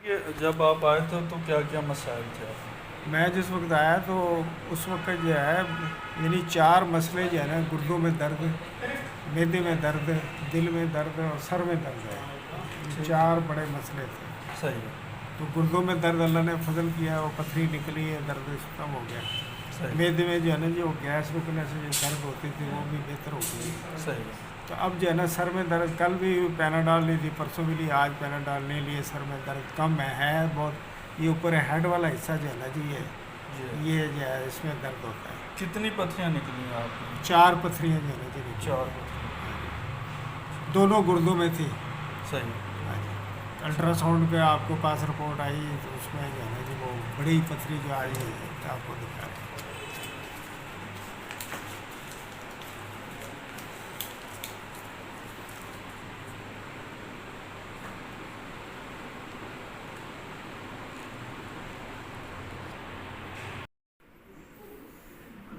کہ جب آپ آئے تھے تو کیا کیا مسائل تھے آپ میں جس وقت آیا تو اس وقت جو ہے یعنی 4 مسئلے جو ہے نا، گردوں میں درد، معدے میں درد، دل میں درد اور سر میں درد ہے. یہ ٹھیک 4 بڑے مسئلے تھے. صحیح ہے تو گردوں میں درد اللہ نے فضل کیا، وہ پتھری نکلی ہے، درد ختم ہو گیا. صحیح معدے میں جو ہے نا جو گیس رکنے سے جو درد ہوتی تھی وہ بھی بہتر ہو گئی. صحیح ہے تو اب جو ہے نا سر میں درد، کل بھی پیناڈال لی تھی، پرسوں بھی لی، آج پیناڈال نہیں لیے. سر میں درد کم ہے بہت. یہ اوپر ہیڈ والا حصہ جو ہے نا جی، جی یہ جو ہے اس میں درد ہوتا ہے. کتنی پتھریاں نکلی ہیں آپ کی 4 پتھریاں جو ہے نا جی نکلی 4 ہیں. پتھریاں دونوں گردوں میں تھی. صحیح ہاں جی. الٹرا ساؤنڈ پہ آپ کو پاس رپورٹ آئی تو اس میں جو ہے نا جی وہ بڑی پتھری جو آئی ہے آپ کو دکھا رہے ہیں.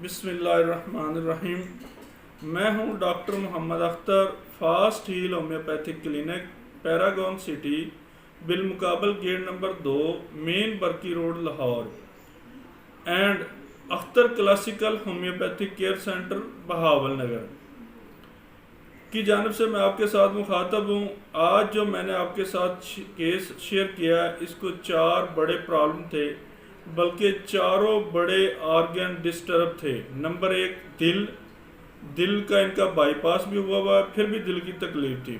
بسم اللہ الرحمن الرحیم. میں ہوں doctor Muhammad Akhtar, fast heal homeopathic clinic, Paragon city, بالمقابل gate number 2، main Barki road, Lahore, and Akhtar classical homeopathic care centre, Bahawalnagar کی جانب سے میں آپ کے ساتھ مخاطب ہوں. آج جو میں نے آپ کے ساتھ کیس شیئر کیا ہے، اس کو 4 بڑے پرابلم تھے، بلکہ چاروں بڑے آرگن ڈسٹرب تھے. نمبر 1 دل کا ان کا بائی پاس بھی ہوا ہے، پھر بھی دل کی تکلیف تھی.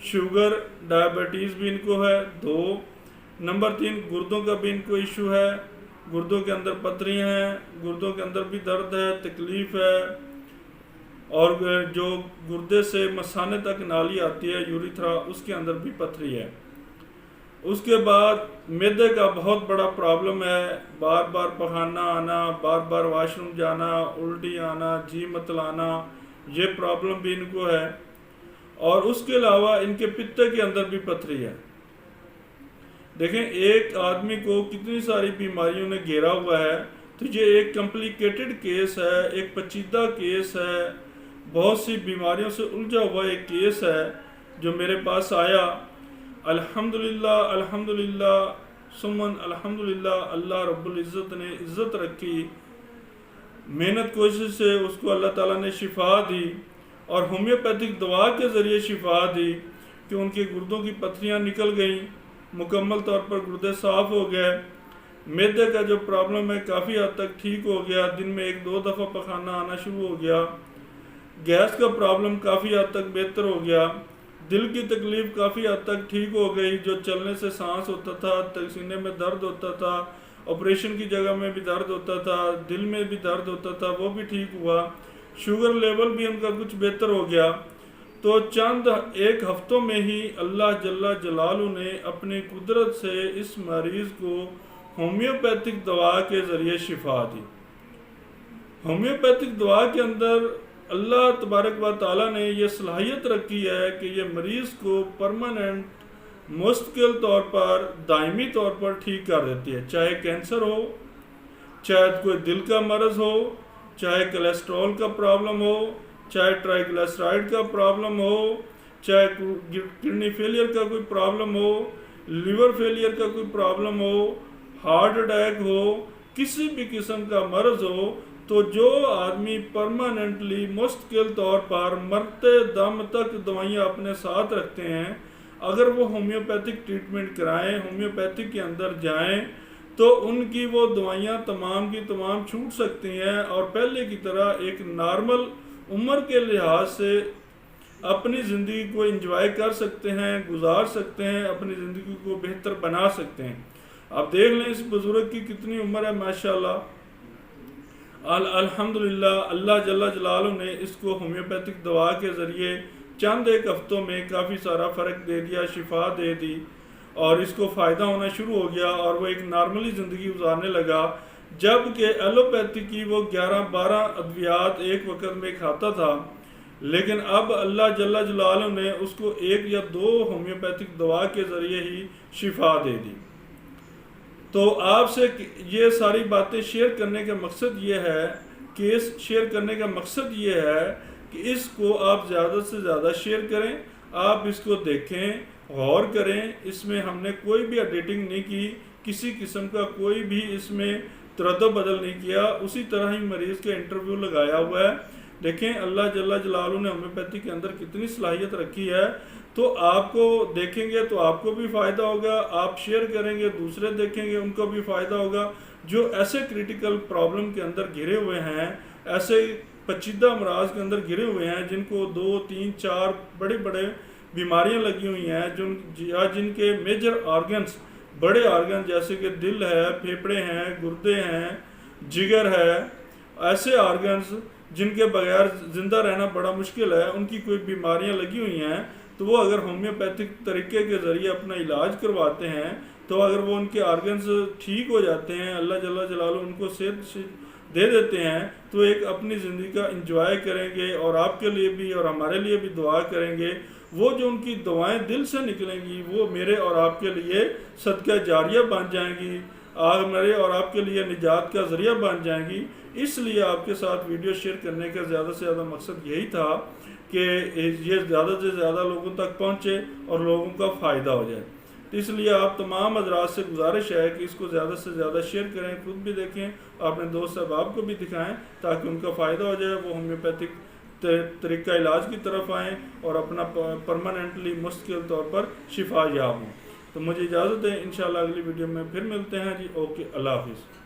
شوگر ڈائبٹیز بھی ان کو ہے. 2 نمبر 3 گردوں کا بھی ان کو ایشو ہے، گردوں کے اندر پتھریاں ہیں، گردوں کے اندر بھی درد ہے، تکلیف ہے، اور جو گردے سے مثانے تک نالی آتی ہے یوریتھرا، اس کے اندر بھی پتھری ہے. اس کے بعد معدے کا بہت بڑا پرابلم ہے، بار بار پخانہ آنا، بار بار واش روم جانا، الٹی آنا، جی متلانا، یہ پرابلم بھی ان کو ہے. اور اس کے علاوہ ان کے پتے کے اندر بھی پتھری ہے. دیکھیں ایک آدمی کو کتنی ساری بیماریوں نے گھیرا ہوا ہے. تو یہ ایک کمپلیکیٹڈ کیس ہے، ایک پیچیدہ کیس ہے، بہت سی بیماریوں سے الجھا ہوا ایک کیس ہے جو میرے پاس آیا. الحمدللہ الحمدللہ سمن الحمدللہ، اللہ رب العزت نے عزت رکھی، محنت کوشش سے اس کو اللہ تعالیٰ نے شفا دی، اور ہومیوپیتھک دوا کے ذریعے شفا دی کہ ان کے گردوں کی پتھریاں نکل گئیں، مکمل طور پر گردے صاف ہو گئے. معدے کا جو پرابلم ہے کافی حد تک ٹھیک ہو گیا، دن میں 1-2 دفعہ پخانہ آنا شروع ہو گیا. گیس کا پرابلم کافی حد تک بہتر ہو گیا. دل کی تکلیف کافی حد تک ٹھیک ہو گئی، جو چلنے سے سانس ہوتا تھا، سینے میں درد ہوتا تھا، آپریشن کی جگہ میں بھی درد ہوتا تھا، دل میں بھی درد ہوتا تھا، وہ بھی ٹھیک ہوا. شوگر لیول بھی ان کا کچھ بہتر ہو گیا. تو چند 1 ہفتوں میں ہی اللہ جل جلالہ نے اپنی قدرت سے اس مریض کو ہومیوپیتھک دوا کے ذریعے شفا دی. ہومیوپیتھک دوا کے اندر اللہ تبارک و تعالیٰ نے یہ صلاحیت رکھی ہے کہ یہ مریض کو پرماننٹ مستقل طور پر، دائمی طور پر ٹھیک کر دیتی ہے. چاہے کینسر ہو، چاہے کوئی دل کا مرض ہو، چاہے کولیسٹرول کا پرابلم ہو، چاہے ٹرائیگلسرائڈ کا پرابلم ہو، چاہے کڈنی فیلئر کا کوئی پرابلم ہو، لیور فیلئر کا کوئی پرابلم ہو، ہارٹ اٹیک ہو، کسی بھی قسم کا مرض ہو. تو جو آدمی پرماننٹلی مستقل طور پر مرتے دم تک دوائیاں اپنے ساتھ رکھتے ہیں، اگر وہ ہومیوپیتھک ٹریٹمنٹ کرائیں، ہومیوپیتھک کے اندر جائیں، تو ان کی وہ دوائیاں تمام کی تمام چھوٹ سکتی ہیں، اور پہلے کی طرح ایک نارمل عمر کے لحاظ سے اپنی زندگی کو انجوائے کر سکتے ہیں، گزار سکتے ہیں، اپنی زندگی کو بہتر بنا سکتے ہیں. آپ دیکھ لیں اس بزرگ کی کتنی عمر ہے ماشاءاللہ. الحمدللہ اللہ جل جلالہ نے اس کو ہومیوپیتھک دوا کے ذریعے چند 1 ہفتوں میں کافی سارا فرق دے دیا، شفا دے دی، اور اس کو فائدہ ہونا شروع ہو گیا، اور وہ ایک نارملی زندگی گزارنے لگا. جبکہ ایلوپیتھی کی وہ 11-12 ادویات ایک وقت میں کھاتا تھا، لیکن اب اللہ جل جلالہ نے اس کو 1 یا 2 ہومیوپیتھک دوا کے ذریعے ہی شفا دے دی. تو آپ سے یہ ساری باتیں شیئر کرنے کا مقصد یہ ہے، کیس شیئر کرنے کا مقصد یہ ہے کہ اس کو آپ زیادہ سے زیادہ شیئر کریں، آپ اس کو دیکھیں، غور کریں، اس میں ہم نے کوئی بھی ایڈیٹنگ نہیں کی، کسی قسم کا کوئی بھی اس میں ترد و بدل نہیں کیا، اسی طرح ہی مریض کے انٹرویو لگایا ہوا ہے۔ دیکھیں اللہ جل جلالہ نے ہومیوپیتھی کے اندر کتنی صلاحیت رکھی ہے، تو آپ کو دیکھیں گے تو آپ کو بھی فائدہ ہوگا، آپ شیئر کریں گے دوسرے دیکھیں گے ان کو بھی فائدہ ہوگا۔ جو ایسے کریٹیکل پرابلم کے اندر گھرے ہوئے ہیں، ایسے پیچیدہ امراض کے اندر گھرے ہوئے ہیں، جن کو 2 3 4 بڑے بڑے بیماریاں لگی ہوئی ہیں، جن کے میجر آرگنز، بڑے آرگن جیسے کہ دل ہے، پھیپھڑے ہیں، گردے ہیں، جگر ہے، ایسے آرگنز جن کے بغیر زندہ رہنا بڑا مشکل ہے، ان کی کوئی بیماریاں لگی ہوئی ہیں، تو وہ اگر ہومیوپیتھک طریقے کے ذریعے اپنا علاج کرواتے ہیں تو اگر وہ ان کے آرگنز ٹھیک ہو جاتے ہیں، اللہ جل جلالہ ان کو صحت دے دیتے ہیں، تو ایک اپنی زندگی کا انجوائے کریں گے، اور آپ کے لیے بھی اور ہمارے لیے بھی دعا کریں گے۔ وہ جو ان کی دعائیں دل سے نکلیں گی وہ میرے اور آپ کے لیے صدقہ جاریہ بن جائیں گی، میرے اور آپ کے لیے نجات کا ذریعہ بن جائیں گی۔ اس لیے آپ کے ساتھ ویڈیو شیئر کرنے کا زیادہ سے زیادہ مقصد یہی تھا کہ یہ زیادہ سے زیادہ لوگوں تک پہنچے اور لوگوں کا فائدہ ہو جائے۔ تو اس لیے آپ تمام حضرات سے گزارش ہے کہ اس کو زیادہ سے زیادہ شیئر کریں، خود بھی دیکھیں، اپنے دوست احباب کو بھی دکھائیں تاکہ ان کا فائدہ ہو جائے، وہ ہومیوپیتھک طریقہ علاج کی طرف آئیں اور اپنا پرماننٹلی مستقل طور پر شفا یاب ہوں۔ تو مجھے اجازت ہے، انشاءاللہ اگلی ویڈیو میں پھر ملتے ہیں جی۔ اوکے، اللہ حافظ۔